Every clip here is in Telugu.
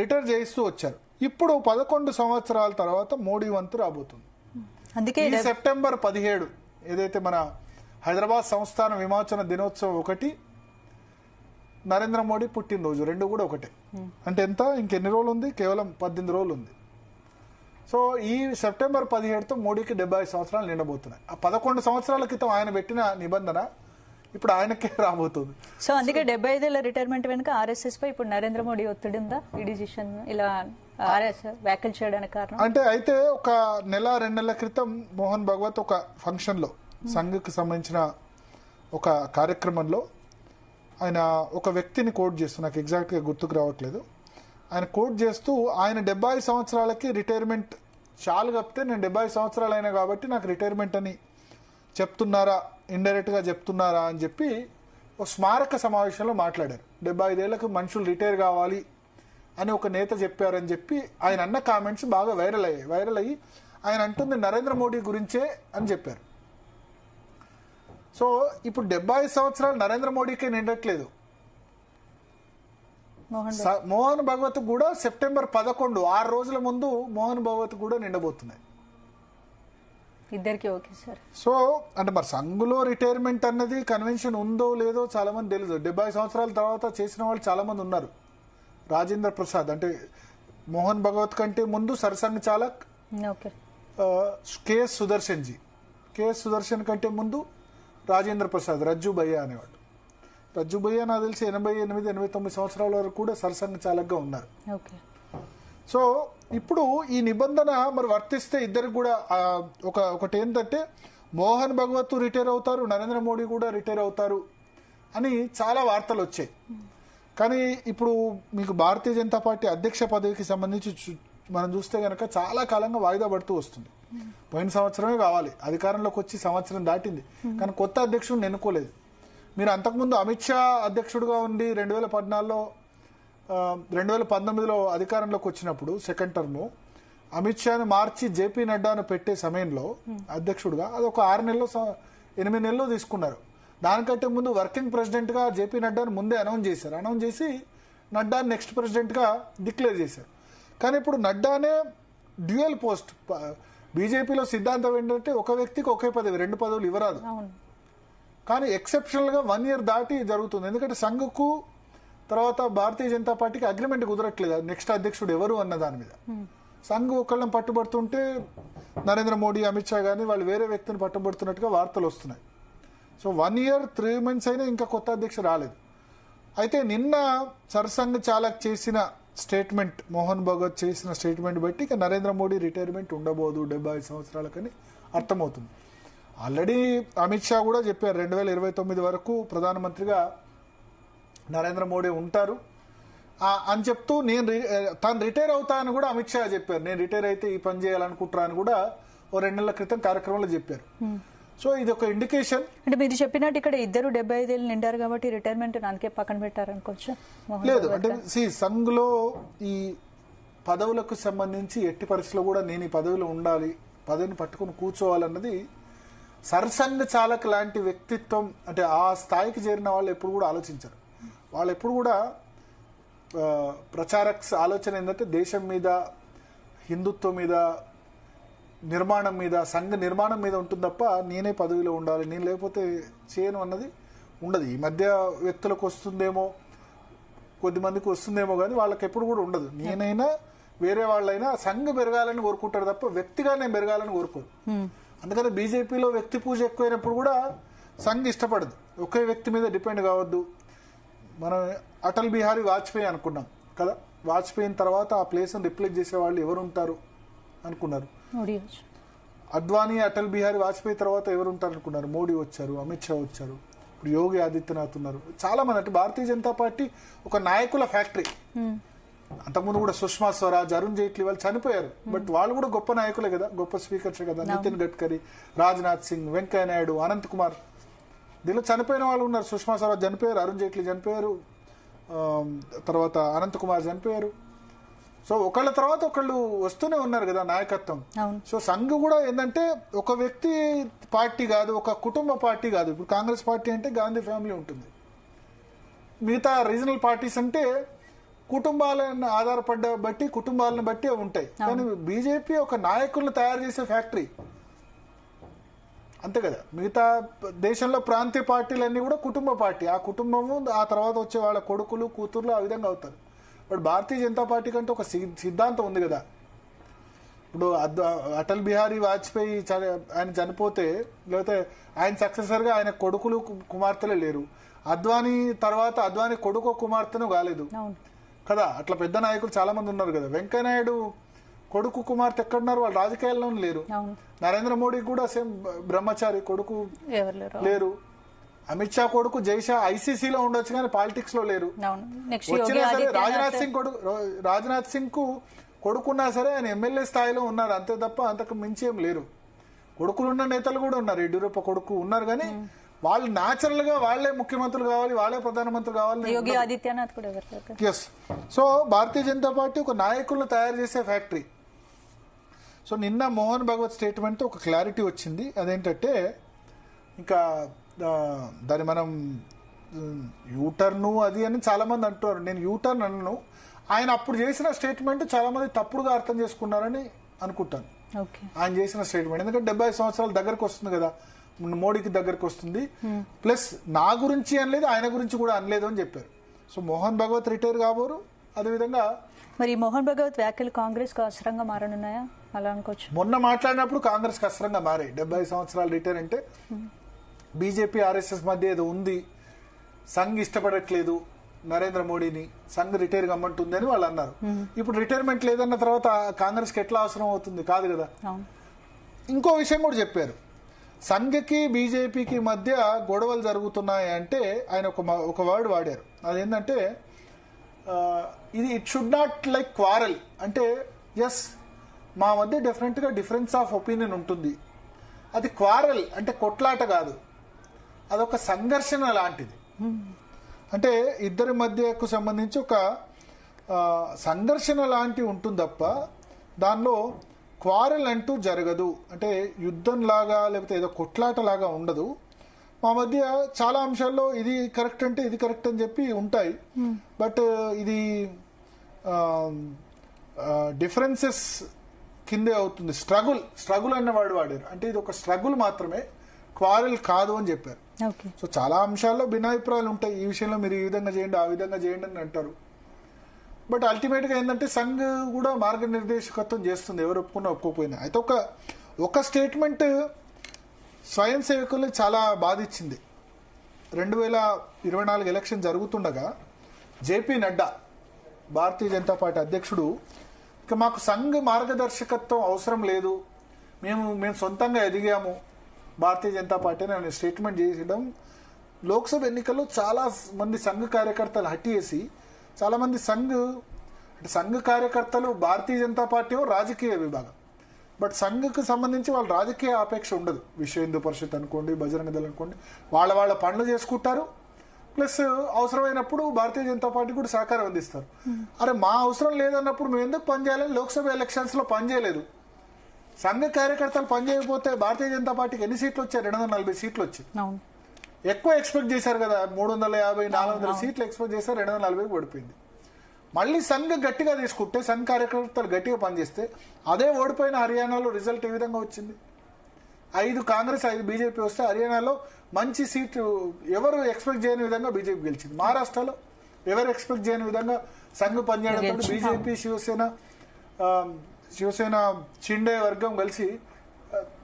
రిటైర్ చేయిస్తూ వచ్చారు. ఇప్పుడు 11 సంవత్సరాల తర్వాత మోడీ వంతు రాబోతుంది. అందుకే ఈ సెప్టెంబర్ 17 ఏదైతే మన హైదరాబాద్ సంస్థాన విమోచన దినోత్సవం ఒకటి, నరేంద్ర మోడీ పుట్టినరోజు రెండు కూడా ఒకటే. అంటే ఎంత ఇంకెన్ని రోజులు ఉంది? కేవలం 18 రోజులు ఉంది. సో ఈ సెప్టెంబర్ 17తో మోడీకి 75 సంవత్సరాలు నిండబోతున్నాయి. ఆ 11 సంవత్సరాల క్రితం ఆయన పెట్టిన నిబంధన ఇప్పుడు ఆయనకే రాబోతుంది. సో అందుకే 75 రిటైర్మెంట్ వెనుక ఆర్ఎస్ఎస్ పై ఇప్పుడు నరేంద్ర మోడీ ఒత్తిడి ఉందా? ఈ డిసిషన్ ఇలా ఆర్ఎస్ఎస్ వ్యాఖ్యలు చేయడానికి కారణం అయితే ఒక నెల 2 నెలల క్రితం మోహన్ భగవత్ ఒక ఫంక్షన్ లో సంఘ్కి సంబంధించిన ఒక కార్యక్రమంలో ఆయన ఒక వ్యక్తిని కోట్ చేస్తూ, నాకు ఎగ్జాక్ట్గా గుర్తుకు రావట్లేదు, ఆయన కోట్ చేస్తూ ఆయన 75 సంవత్సరాలకి రిటైర్మెంట్ చాలు కప్పితే నేను 75 సంవత్సరాలు అయినా కాబట్టి నాకు రిటైర్మెంట్ అని చెప్తున్నారా, ఇండైరెక్ట్గా చెప్తున్నారా అని చెప్పి ఒక స్మారక సమావేశంలో మాట్లాడారు. 75 ఏళ్లకు మనుషులు రిటైర్ కావాలి అని ఒక నేత చెప్పారని చెప్పి ఆయన అన్న కామెంట్స్ బాగా వైరల్ అయ్యి ఆయన అంటుంది నరేంద్ర మోడీ గురించే అని చెప్పారు. సో ఇప్పుడు 75 సంవత్సరాలు నరేంద్ర మోడీకే నిండట్లేదు, మోహన్ భగవత్ కూడా సెప్టెంబర్ 11 6 రోజుల ముందు మోహన్ భగవత్ కూడా నిండబోతున్నాయి. ఇద్దరికి ఓకే సార్. సో అంటే మరి సంఘులో రిటైర్మెంట్ అన్నది కన్వెన్షన్ ఉందో లేదో చాలా మంది తెలియదు. 75 సంవత్సరాల తర్వాత చేసిన వాళ్ళు చాలా మంది ఉన్నారు. రాజేంద్ర ప్రసాద్ అంటే మోహన్ భగవత్ కంటే ముందు సర్సంఘ్ చాలక్, కేఎస్ సుదర్శన్ కంటే ముందు రాజేంద్ర ప్రసాద్, రజ్జు భయ్య అనేవాడు. రజ్జు భయ్య నాకు తెలిసి 88, 89 సంవత్సరాల వరకు కూడా సర్సంఘ్ చాలక్గా ఉన్నారు. సో ఇప్పుడు ఈ నిబంధన మరి వర్తిస్తే ఇద్దరికి కూడా ఒకటి ఏంటంటే మోహన్ భగవత్ రిటైర్ అవుతారు, నరేంద్ర మోడీ కూడా రిటైర్ అవుతారు అని చాలా వార్తలు వచ్చాయి. కానీ ఇప్పుడు మీకు భారతీయ జనతా పార్టీ అధ్యక్ష పదవికి సంబంధించి మనం చూస్తే కనుక చాలా కాలంగా వాయిదా పడుతూ వస్తుంది. పోయిన సంవత్సరమే కావాలి, అధికారంలోకి వచ్చి సంవత్సరం దాటింది, కానీ కొత్త అధ్యక్షుడిని ఎన్నుకోలేదు. మీరు అంతకుముందు అమిత్ షా అధ్యక్షుడిగా ఉండి 2019లో అధికారంలోకి వచ్చినప్పుడు సెకండ్ టర్మ్ అమిత్ షాను మార్చి జేపీ నడ్డాను పెట్టే సమయంలో అధ్యక్షుడిగా అది ఒక 6 నెలలు 8 నెలలు తీసుకున్నారు. దానికంటే ముందు వర్కింగ్ ప్రెసిడెంట్ గా జేపీ నడ్డాను ముందే అనౌన్స్ చేసి నడ్డాను నెక్స్ట్ ప్రెసిడెంట్ గా డిక్లేర్ చేశారు. కానీ ఇప్పుడు నడ్డానే డ్యూయల్ పోస్ట్. బీజేపీలో సిద్ధాంతం ఏంటంటే ఒక వ్యక్తికి ఒకే పదవి, 2 పదవులు ఇవ్వరాదు. కానీ ఎక్సెప్షనల్ గా 1 ఇయర్ దాటి జరుగుతుంది. ఎందుకంటే సంఘకు తర్వాత భారతీయ జనతా పార్టీకి అగ్రిమెంట్ కుదరట్లేదు నెక్స్ట్ అధ్యక్షుడు ఎవరు అన్న దాని మీద. సంఘ్ ఒకళ్ళని పట్టుబడుతుంటే నరేంద్ర మోడీ, అమిత్ షా గానీ వాళ్ళు వేరే వ్యక్తిని పట్టుబడుతున్నట్టుగా వార్తలు వస్తున్నాయి. సో 1 ఇయర్ 3 months అయినా ఇంకా కొత్త అధ్యక్షుడు రాలేదు. అయితే నిన్న సర్సంఘ్ చాలక్ చేసిన స్టేట్మెంట్, మోహన్ భగవత్ చేసిన స్టేట్మెంట్ బట్టి ఇక నరేంద్ర మోడీ రిటైర్మెంట్ ఉండబోదు 75 సంవత్సరాలకని అర్థమవుతుంది. ఆల్రెడీ అమిత్ షా కూడా చెప్పారు 2029 వరకు ప్రధానమంత్రిగా నరేంద్ర మోడీ ఉంటారు అని చెప్తూ తాను రిటైర్ అవుతా అని కూడా అమిత్ షా చెప్పారు. నేను రిటైర్ అయితే ఈ పని చేయాలనుకుంటున్నా అని కూడా ఓ 2 నెలల క్రితం కార్యక్రమంలో చెప్పారు. సో ఇది ఒక ఇండికేషన్. అంటే మీరు చెప్పినట్టు ఇక్కడ ఇద్దరు 75 ఏళ్ళు నిండారు కాబట్టి రిటైర్మెంట్ అందుకే పక్కన పెట్టారనుకోవచ్చు. లేదు అంటే సంఘ్లో ఈ పదవులకు సంబంధించి ఎట్టి పరిస్థితుల్లో కూడా నేను ఈ పదవిలో ఉండాలి, పదవిని పట్టుకుని కూర్చోవాలన్నది సర్సంఘ్ చాలక్ లాంటి వ్యక్తిత్వం, అంటే ఆ స్థాయికి చేరిన వాళ్ళు ఎప్పుడు కూడా ఆలోచించారు. వాళ్ళు ఎప్పుడు కూడా ప్రచారక్ ఆలోచన ఏంటంటే దేశం మీద, హిందుత్వం మీద, నిర్మాణం మీద, సంఘ నిర్మాణం మీద ఉంటుంది తప్ప నేనే పదవిలో ఉండాలి, నేను లేకపోతే చేయను అన్నది ఉండదు. ఈ మధ్య వ్యక్తులకు వస్తుందేమో, కొద్దిమందికి వస్తుందేమో కానీ వాళ్ళకి ఎప్పుడు కూడా ఉండదు. నేనైనా వేరే వాళ్ళైనా సంఘ పెరగాలని కోరుకుంటారు తప్ప వ్యక్తిగా నేను పెరగాలని కోరుకోరు. అందుకని బీజేపీలో వ్యక్తి పూజ ఎక్కువైనప్పుడు కూడా సంఘ్ ఇష్టపడదు, ఒకే వ్యక్తి మీద డిపెండ్ కావద్దు. మనం అటల్ బిహారీ వాజ్పేయి అనుకున్నాం కదా, వాజ్పేయి తర్వాత ఆ ప్లేస్ని రిప్లేస్ చేసే వాళ్ళు ఎవరు ఉంటారు అనుకున్నారు. అద్వానీ, అటల్ బిహారీ వాజ్పేయి తర్వాత ఎవరు ఉంటారు అనుకున్నారు. మోడీ వచ్చారు, అమిత్ షా వచ్చారు, ఇప్పుడు యోగి ఆదిత్యనాథ్ ఉన్నారు. చాలా మంది అంటే భారతీయ జనతా పార్టీ ఒక నాయకుల ఫ్యాక్టరీ. అంతకుముందు కూడా సుష్మా స్వరాజ్, అరుణ్ జైట్లీ వాళ్ళు చనిపోయారు, బట్ వాళ్ళు కూడా గొప్ప నాయకులే కదా, గొప్ప స్పీకర్సే కదా. నితిన్ గడ్కరీ, రాజ్నాథ్ సింగ్, వెంకయ్య నాయుడు, అనంత్ కుమార్, దీనిలో చనిపోయిన వాళ్ళు ఉన్నారు. సుష్మా స్వరాజ్ చనిపోయారు, అరుణ్ జైట్లీ చనిపోయారు, తర్వాత అనంత్ కుమార్ చనిపోయారు. సో ఒకళ్ళ తర్వాత ఒకళ్ళు వస్తూనే ఉన్నారు కదా నాయకత్వం. సో సంఘ్ కూడా ఏంటంటే ఒక వ్యక్తి పార్టీ కాదు, ఒక కుటుంబ పార్టీ కాదు. ఇప్పుడు కాంగ్రెస్ పార్టీ అంటే గాంధీ ఫ్యామిలీ ఉంటుంది, మిగతా రీజనల్ పార్టీస్ అంటే కుటుంబాలను ఆధారపడ్డ బట్టి కుటుంబాలను బట్టి అవి ఉంటాయి. కానీ బీజేపీ ఒక నాయకులను తయారు చేసే ఫ్యాక్టరీ అంతే కదా. మిగతా దేశంలో ప్రాంతీయ పార్టీలన్నీ కూడా కుటుంబ పార్టీ, ఆ కుటుంబము ఆ తర్వాత వచ్చే వాళ్ళ కొడుకులు కూతుర్లు ఆ విధంగా అవుతారు. బట్ భారతీయ జనతా పార్టీ కంటే ఒక సిద్ధాంతం ఉంది కదా. ఇప్పుడు అటల్ బిహారీ వాజ్పేయి ఆయన చనిపోతే లేకపోతే ఆయన సక్సెసర్గా ఆయన కొడుకులు కుమార్తెలే లేరు. అద్వానీ తర్వాత అద్వానీ కొడుకు కుమార్తెను కాలేదు కదా. అట్లా పెద్ద నాయకులు చాలా మంది ఉన్నారు కదా. వెంకయ్యనాయుడు కొడుకు కుమార్తె ఎక్కడున్నారు? వాళ్ళు రాజకీయాల్లో లేరు. నరేంద్ర మోడీ కూడా సేమ్ బ్రహ్మచారి కొడుకు లేరు. అమిత్ షా కొడుకు జైషా ఐసీసీలో ఉండొచ్చు కానీ పాలిటిక్స్ లో లేరు. వచ్చినా సరే రాజ్నాథ్ సింగ్ కు కొడుకున్నా సరే ఆయన ఎమ్మెల్యే స్థాయిలో ఉన్నారు అంతే తప్ప అంతకు మించి ఏం లేరు. కొడుకులున్న నేతలు కూడా ఉన్నారు. యడ్యూరప్ప కొడుకు ఉన్నారు కానీ వాళ్ళు న్యాచురల్ గా వాళ్లే ముఖ్యమంత్రులు కావాలి, వాళ్లే ప్రధానమంత్రి కావాలి. యోగి ఆదిత్యనాథ్ కూడా. ఎస్. సో భారతీయ జనతా పార్టీ ఒక నాయకులను తయారు చేసే ఫ్యాక్టరీ. సో నిన్న మోహన్ భగవత్ స్టేట్మెంట్ ఒక క్లారిటీ వచ్చింది. అదేంటంటే ఇంకా దాన్ని మనం యూటర్ను అది అని చాలా మంది అంటున్నారు. నేను యూటర్న్ అన్నను. ఆయన అప్పుడు చేసిన స్టేట్మెంట్ చాలా మంది తప్పుడుగా అర్థం చేసుకున్నారని అనుకుంటాను. ఆయన చేసిన స్టేట్మెంట్ ఎందుకంటే 70 సంవత్సరాల దగ్గరకు వస్తుంది కదా, మోడీకి దగ్గరకు వస్తుంది. ప్లస్ నా గురించి అనలేదు, ఆయన గురించి కూడా అనలేదు అని చెప్పారు. So Mohan Bhagwat retire కాబోరు. అదేవిధంగా మరి మోహన్ భగవత్ వ్యాఖ్యలు కాంగ్రెస్ కు అస్త్రంగా మారనున్నాయా అలా అనుకోవచ్చు? మొన్న మాట్లాడినప్పుడు కాంగ్రెస్ కి అస్త్రంగా మారాయి. 70 సంవత్సరాలు రిటైర్ అంటే బీజేపీ ఆర్ఎస్ఎస్ మధ్య ఏదో ఉంది, సంఘ్ ఇష్టపడట్లేదు నరేంద్ర మోడీని, సంఘ్ రిటైర్ కమ్మంటుంది అని వాళ్ళు అన్నారు. ఇప్పుడు రిటైర్మెంట్ లేదన్న తర్వాత కాంగ్రెస్ కి ఎట్లా అవసరం అవుతుంది? కాదు కదా. ఇంకో విషయం కూడా చెప్పారు. సంఘకి బీజేపీకి మధ్య గొడవలు జరుగుతున్నాయి అంటే ఆయన ఒక వర్డ్ వాడారు. అదేంటంటే ఇది it should not like quarrel. అంటే ఎస్ మా మధ్య డెఫినెట్గా డిఫరెన్స్ ఆఫ్ ఒపీనియన్ ఉంటుంది, అది క్వారల్ అంటే కొట్లాట కాదు, అదొక సంఘర్షణ లాంటిది. అంటే ఇద్దరి మధ్యకు సంబంధించి ఒక సంఘర్షణ లాంటివి ఉంటుంది తప్ప దానిలో క్వారల్ అంటూ జరగదు. అంటే యుద్ధం లాగా లేకపోతే ఏదో కొట్లాట లాగా ఉండదు. మా మధ్య చాలా అంశాల్లో ఇది కరెక్ట్ అంటే ఇది కరెక్ట్ అని చెప్పి ఉంటాయి. బట్ ఇది డిఫరెన్సెస్ కిందే అవుతుంది. స్ట్రగుల్ అన్న వాడు వాడారు. అంటే ఇది ఒక స్ట్రగుల్ మాత్రమే, క్వారల్ కాదు అని చెప్పారు. సో చాలా అంశాల్లో భిన్నాభిప్రాయాలు ఉంటాయి. ఈ విషయంలో మీరు ఈ విధంగా చేయండి, ఆ విధంగా చేయండి అని అంటారు. బట్ అల్టిమేట్ గా ఏంటంటే సంఘ్ కూడా మార్గనిర్దేశకత్వం చేస్తుంది, ఎవరు ఒప్పుకున్నా ఒప్పుకోపోయినా. అయితే ఒక స్టేట్మెంట్ స్వయం సేవకుల్ని చాలా బాధించింది. 2024 ఎలక్షన్ జరుగుతుండగా జేపీ నడ్డా భారతీయ జనతా పార్టీ అధ్యక్షుడు ఇక మాకు సంఘ్ మార్గదర్శకత్వం అవసరం లేదు, మేము సొంతంగా ఎదిగాము భారతీయ జనతా పార్టీ అని స్టేట్మెంట్ చేయడం లోక్సభ ఎన్నికల్లో చాలా మంది సంఘ్ కార్యకర్తలు హట్టివేసి చాలా మంది సంఘ్ కార్యకర్తలు భారతీయ జనతా పార్టీ రాజకీయ విభాగం, బట్ సంఘకు సంబంధించి వాళ్ళ రాజకీయ ఆపేక్ష ఉండదు. విశ్వ హిందూ పరిషత్ అనుకోండి, బజరంగ దళం అనుకోండి, వాళ్ళ పనులు చేసుకుంటారు. ప్లస్ అవసరమైనప్పుడు భారతీయ జనతా పార్టీ కూడా సహకారం అందిస్తారు. అరే మా అవసరం లేదన్నప్పుడు మేము ఎందుకు పనిచేయాలని లోక్సభ ఎలక్షన్స్ లో పనిచేయలేదు. సంఘ కార్యకర్తలు పనిచేయకపోతే భారతీయ జనతా పార్టీకి ఎన్ని సీట్లు వచ్చాయి? 240 సీట్లు వచ్చాయి. ఎక్కువ ఎక్స్పెక్ట్ చేశారు కదా, 350 400 సీట్లు ఎక్స్పెక్ట్ చేశారు, 240 పడిపోయింది. మళ్ళీ సంఘ గట్టిగా తీసుకుంటే, సంఘ కార్యకర్తలు గట్టిగా పనిచేస్తే అదే ఓడిపోయిన హర్యానాలో రిజల్ట్ ఏ విధంగా వచ్చింది? 5 కాంగ్రెస్ 5 బీజేపీ వస్తే హర్యానాలో మంచి సీట్లు ఎవరు ఎక్స్పెక్ట్ చేయని విధంగా బీజేపీ గెలిచింది. మహారాష్ట్రలో ఎవరు ఎక్స్పెక్ట్ చేయని విధంగా సంఘ పనిచేయడంతో బీజేపీ శివసేన షిండే వర్గం కలిసి,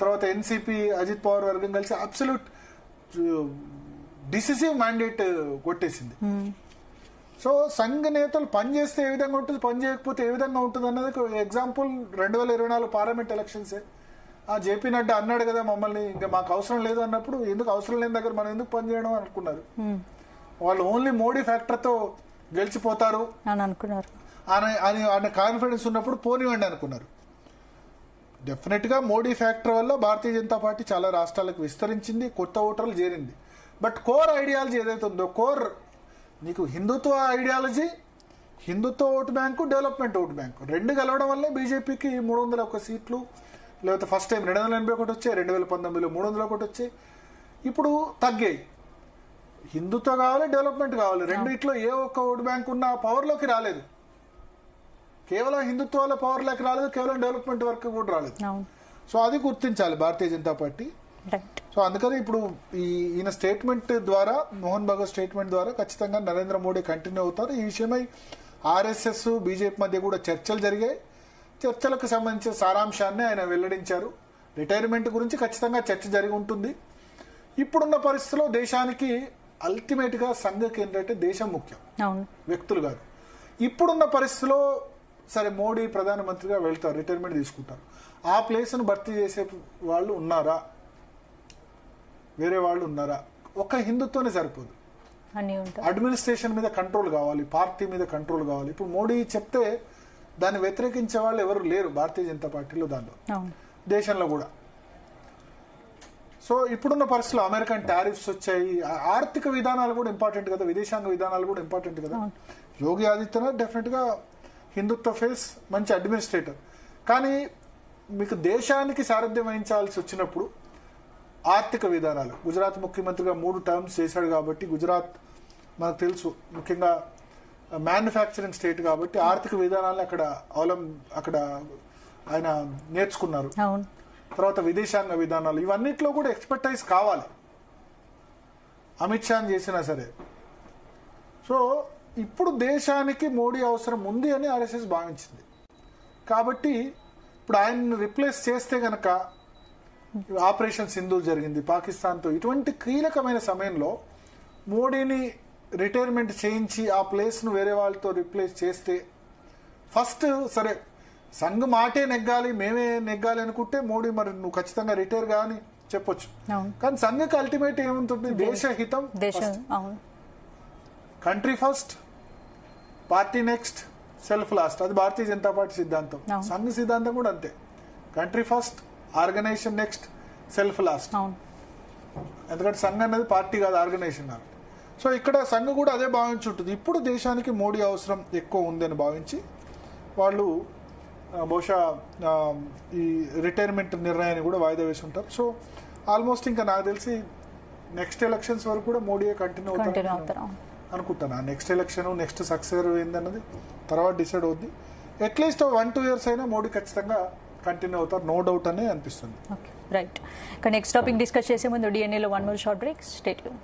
తర్వాత ఎన్సీపీ అజిత్ పవార్ వర్గం కలిసి అబ్సల్యూట్ డిసిసివ్ మ్యాండేట్ కొట్టేసింది. సో సంఘ నేతలు పనిచేస్తే ఏ విధంగా ఉంటుంది, పని చేయకపోతే ఏ విధంగా ఉంటుంది అన్నది ఎగ్జాంపుల్ 2024 పార్లమెంట్ ఎలక్షన్సే. జేపీ నడ్డా అన్నాడు కదా మమ్మల్ని ఇంకా మాకు అవసరం లేదు అన్నప్పుడు, ఎందుకు అవసరం లేని దగ్గర మనం ఎందుకు పనిచేయడం అనుకున్నారు. వాళ్ళు ఓన్లీ మోడీ ఫ్యాక్టర్తో గెలిచిపోతారు అని అనుకున్నారు. ఆయన కాన్ఫిడెన్స్ ఉన్నప్పుడు పోనివ్వండి అనుకున్నారు. డెఫినెట్ గా మోడీ ఫ్యాక్టర్ వల్ల భారతీయ జనతా పార్టీ చాలా రాష్ట్రాలకు విస్తరించింది, కొత్త ఓటర్లు చేరింది. బట్ కోర్ ఐడియాలజీ ఏదైతే ఉందో, నీకు Hindutva ideology, Hindutva vote bank, development vote bank రెండు కలవడం వల్లే బీజేపీకి 301 సీట్లు, లేకపోతే ఫస్ట్ టైం 281 వచ్చాయి, 2019లో 301 వచ్చాయి, ఇప్పుడు తగ్గాయి. హిందుత్వ కావాలి, డెవలప్మెంట్ కావాలి, రెండిట్లో ఏ ఒక్క ఓటు బ్యాంక్ ఉన్న పవర్లోకి రాలేదు. కేవలం హిందుత్వాల పవర్ లేక రాలేదు, కేవలం డెవలప్మెంట్ వర్క్ కూడా రాలేదు. సో అది గుర్తించాలి భారతీయ జనతా పార్టీ. సో అందుకని ఇప్పుడు ఈయన స్టేట్మెంట్ ద్వారా, మోహన్ భగవత్ స్టేట్మెంట్ ద్వారా ఖచ్చితంగా నరేంద్ర మోడీ కంటిన్యూ అవుతారు. ఈ విషయమై ఆర్ఎస్ఎస్ బీజేపీ మధ్య కూడా చర్చలు జరిగాయి. చర్చలకు సంబంధించిన సారాంశాన్ని ఆయన వెల్లడించారు. రిటైర్మెంట్ గురించి ఖచ్చితంగా చర్చ జరిగి ఉంటుంది. ఇప్పుడున్న పరిస్థితిలో దేశానికి అల్టిమేట్ గా సంఘకి ఏంటంటే దేశం ముఖ్యం, వ్యక్తులు కాదు. ఇప్పుడున్న పరిస్థితిలో సరే మోడీ ప్రధానమంత్రిగా వెళ్తారు, రిటైర్మెంట్ తీసుకుంటారు. ఆ ప్లేస్ను భర్తీ చేసే వాళ్ళు ఉన్నారా, వేరే వాళ్ళు ఉన్నారా? ఒక హిందుత్వనే సరిపోదు. అడ్మినిస్ట్రేషన్ మీద కంట్రోల్ కావాలి, పార్టీ మీద కంట్రోల్ కావాలి. ఇప్పుడు మోడీ చెప్తే దాన్ని వ్యతిరేకించే వాళ్ళు ఎవరు లేరు భారతీయ జనతా పార్టీలో, దానిలో దేశంలో కూడా. సో ఇప్పుడున్న పరిస్థితుల్లో అమెరికన్ టారిఫ్స్ వచ్చాయి, ఆర్థిక విధానాలు కూడా ఇంపార్టెంట్ కదా, విదేశాంగ విధానాలు కూడా ఇంపార్టెంట్ కదా. యోగి ఆదిత్యనాథ్ డెఫినెట్ గా హిందుత్వ ఫేస్, మంచి అడ్మినిస్ట్రేటర్. కానీ మీకు దేశానికి సారథ్యం వహించాల్సి వచ్చినప్పుడు ఆర్థిక విధానాలు, గుజరాత్ ముఖ్యమంత్రిగా 3 టర్మ్స్ చేశాడు కాబట్టి, గుజరాత్ మనకు తెలుసు ముఖ్యంగా మ్యానుఫ్యాక్చరింగ్ స్టేట్ కాబట్టి ఆర్థిక విధానాలు అక్కడ ఆయన నేర్చుకున్నారు. తర్వాత విదేశాంగ విధానాలు, ఇవన్నిట్లో కూడా ఎక్స్పర్టైజ్ కావాలి అమిత్ షా చేసినా సరే. సో ఇప్పుడు దేశానికి మోడీ అవసరం ఉంది అని ఆర్ఎస్ఎస్ భావించింది. కాబట్టి ఇప్పుడు ఆయన్ని రిప్లేస్ చేస్తే గనక, ఆపరేషన్ సింధూర్ జరిగింది పాకిస్తాన్తో, ఇటువంటి కీలకమైన సమయంలో మోడీని రిటైర్మెంట్ చేయించి ఆ ప్లేస్ను వేరే వాళ్ళతో రిప్లేస్ చేస్తే, ఫస్ట్ సరే సంఘ్ మాటే నెగ్గాలి, మేమే నెగ్గాలి అనుకుంటే మోడీ మరి నువ్వు ఖచ్చితంగా రిటైర్ గా అని చెప్పొచ్చు. కానీ సంఘకి అల్టిమేట్ ఏముంటుంది, దేశ హితం, country first, party next, self last. అది భారతీయ జనతా పార్టీ సిద్ధాంతం. సంఘ సిద్ధాంతం కూడా అంతే, country first, organisation next, self last. ఎందుకంటే సంఘ అనేది పార్టీ కాదు, ఆర్గనైజేషన్ కాబట్టి. సో ఇక్కడ సంఘ కూడా అదే భావించి ఉంటుంది. ఇప్పుడు దేశానికి మోడీ అవసరం ఎక్కువ ఉందని భావించి వాళ్ళు బహుశా ఈ రిటైర్మెంట్ నిర్ణయాన్ని కూడా వాయిదా వేసి ఉంటారు. సో ఆల్మోస్ట్ ఇంకా నాకు తెలిసి నెక్స్ట్ ఎలక్షన్స్ వరకు కూడా మోడీయే కంటిన్యూ అవుతారు అనుకుంటాను. నెక్స్ట్ ఎలక్షన్, నెక్స్ట్ సక్సెస్ ఏందన్నది తర్వాత డిసైడ్ అవుద్ది. అట్లీస్ట్ 1-2 years అయినా మోడీ ఖచ్చితంగా కంటిన్యూ అవుతారు, నో డౌట్ అనే అనిపిస్తుంది. రైట్. నెక్స్ట్ టాపిక్ డిస్కస్ చేసే ముందు DNA లో 1 more short break. Stay tune.